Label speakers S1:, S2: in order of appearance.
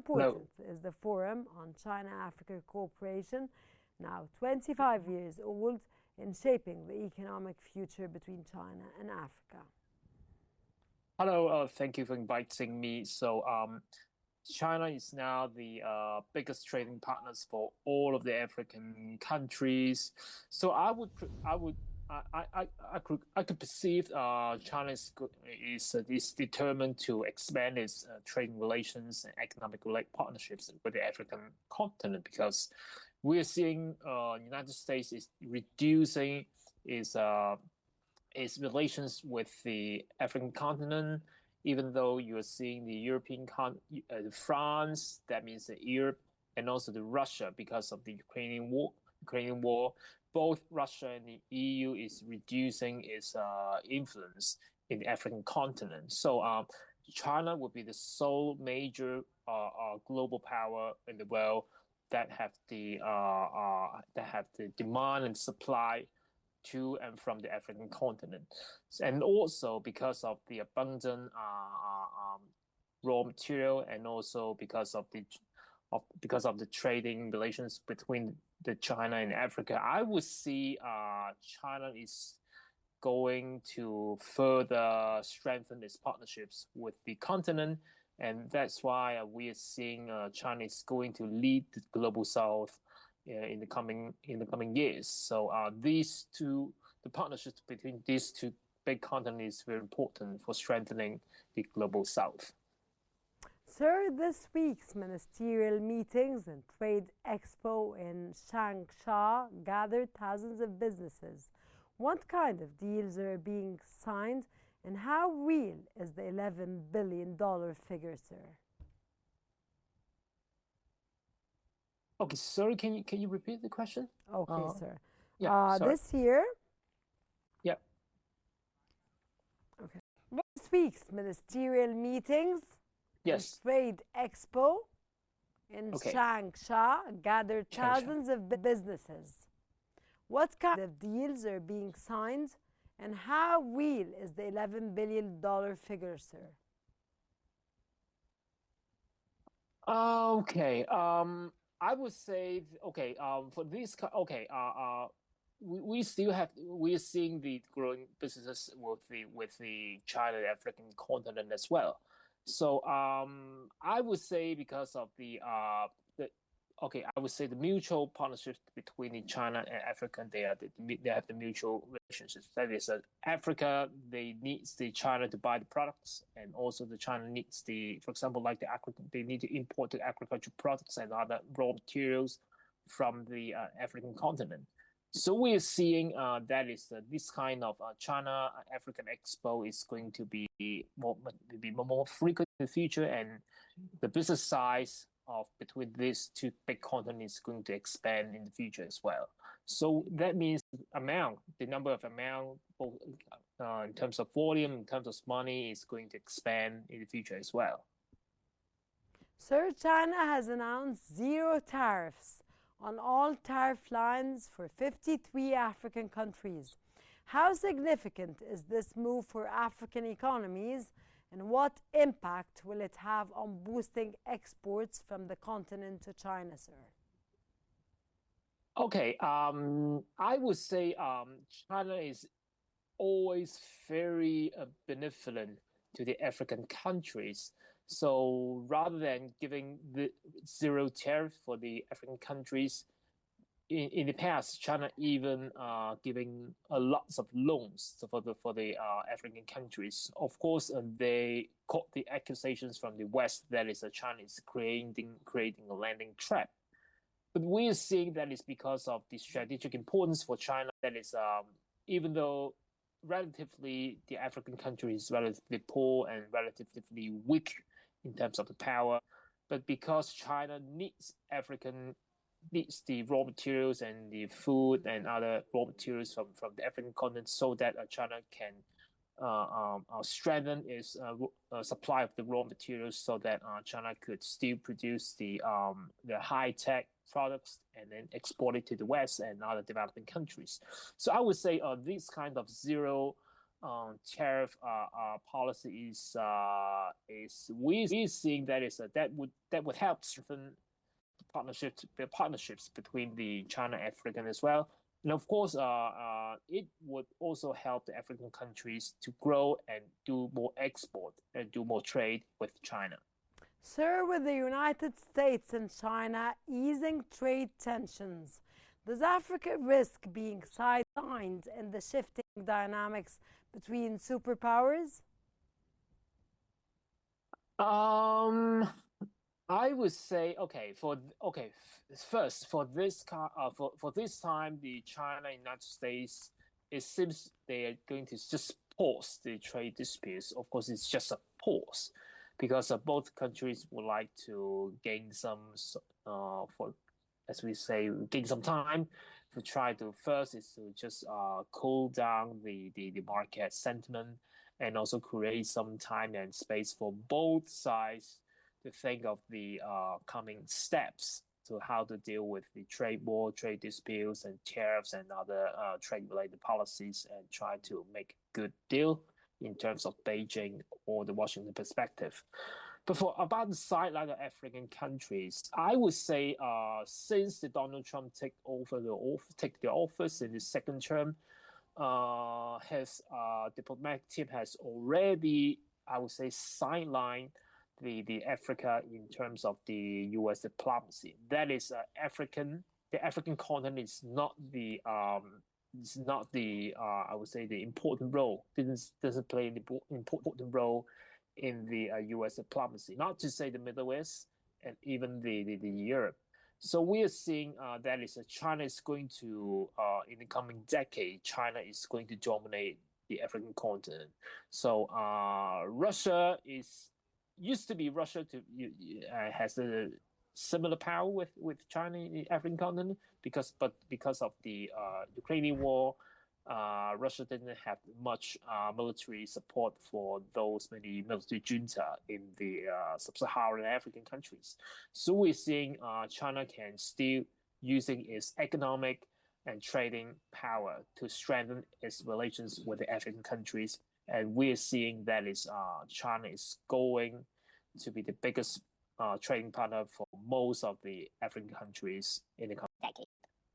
S1: important
S2: Hello.
S1: is the Forum on China-Africa Cooperation, now 25 years old, in shaping the economic future between China and Africa?
S2: Hello, thank you for inviting me. China is now the biggest trading partners for all of the African countries. So I would, I could perceive China is determined to expand its trading relations and economic partnerships with the African continent because we are seeing United States is reducing its its relations with the African continent, even though you are seeing the France, that means the Europe, and also the Russia because of the Ukrainian war. Ukrainian war, both Russia and the EU is reducing its influence in the African continent. China would be the sole major global power in the world that have the demand and supply to and from the African continent, and also because of the abundant raw material, and also because of the trading relations between the China and Africa, I would see China is going to further strengthen its partnerships with the continent, and that's why we are seeing China is going to lead the global South in the coming years. The partnerships between these two big continents is very important for strengthening the global South.
S1: Sir, this week's ministerial meetings and trade expo in Changsha gathered thousands of businesses. What kind of deals are being signed, and how real is the $11 billion figure, sir?
S2: Okay, sorry, can you repeat the question?
S1: Okay, sir.
S2: Yeah, sorry.
S1: This year,
S2: Yeah.
S1: okay. This week's ministerial meetings
S2: Yes.
S1: and trade expo in
S2: Okay.
S1: Changsha gathered
S2: Changsha.
S1: thousands of businesses. What kind of deals are being signed, and how real is the $11 billion figure, sir?
S2: Okay. I would say okay. For this, okay. We still have we're seeing the growing businesses with the China African continent as well. I would say because of the okay, I would say the mutual partnerships between the China and Africa, they have the mutual relationships. That is, Africa they needs the China to buy the products, and also the China needs for example, like they need to import the agricultural products and other raw materials from the African continent. So we are seeing this kind of China African Expo is going to be more frequent in the future, and the business size of between these two big continents is going to expand in the future as well. So that means the number of amount, both in terms of volume, in terms of money, is going to expand in the future as well.
S1: Sir, China has announced zero tariffs on all tariff lines for 53 African countries. How significant is this move for African economies, and what impact will it have on boosting exports from the continent to China, sir?
S2: Okay, I would say China is always very benevolent to the African countries. So rather than giving the zero tariff for the African countries, in the past, China even giving lots of loans for the African countries. Of course, they caught the accusations from the West that is China is creating a landing trap. But we are seeing that is because of the strategic importance for China. That is, even though relatively the African country is relatively poor and relatively weak in terms of the power, but because China needs the raw materials and the food and other raw materials from the African continent, so that China can strengthen its supply of the raw materials, so that China could still produce the high tech products and then export it to the West and other developing countries. So I would say this kind of zero tariff policy is we're seeing that is that would help strengthen the partnerships between the China African as well. And of course, it would also help the African countries to grow and do more export and do more trade with China.
S1: Sir, with the United States and China easing trade tensions, does Africa risk being sidelined in the shifting dynamics between superpowers?
S2: I would say first for for this time the China and United States, it seems they are going to just pause the trade disputes. Of course, it's just a pause because both countries would like to gain some for as we say gain some time to try to first is to just cool down the market sentiment and also create some time and space for both sides to think of the coming steps to how to deal with the trade war, trade disputes, and tariffs and other trade-related policies, and try to make a good deal in terms of Beijing or the Washington perspective. But for about the sideline of African countries, I would say since the Donald Trump take the office in his second term, his diplomatic team has already, I would say, sidelined the Africa in terms of the U.S. diplomacy. That is the African continent is not the I would say the important role. Doesn't play an important role in the U.S. diplomacy. Not to say the Middle East and even the Europe. So we are seeing that is China is going to in the coming decade, China is going to dominate the African continent. So Russia used to be Russia has a similar power with China in the African continent because of the Ukrainian war, Russia didn't have much military support for those many military junta in the sub-Saharan African countries. So we're seeing China can still using its economic and trading power to strengthen its relations with the African countries. And we're seeing that is China is going to be the biggest trading partner for most of the African countries in the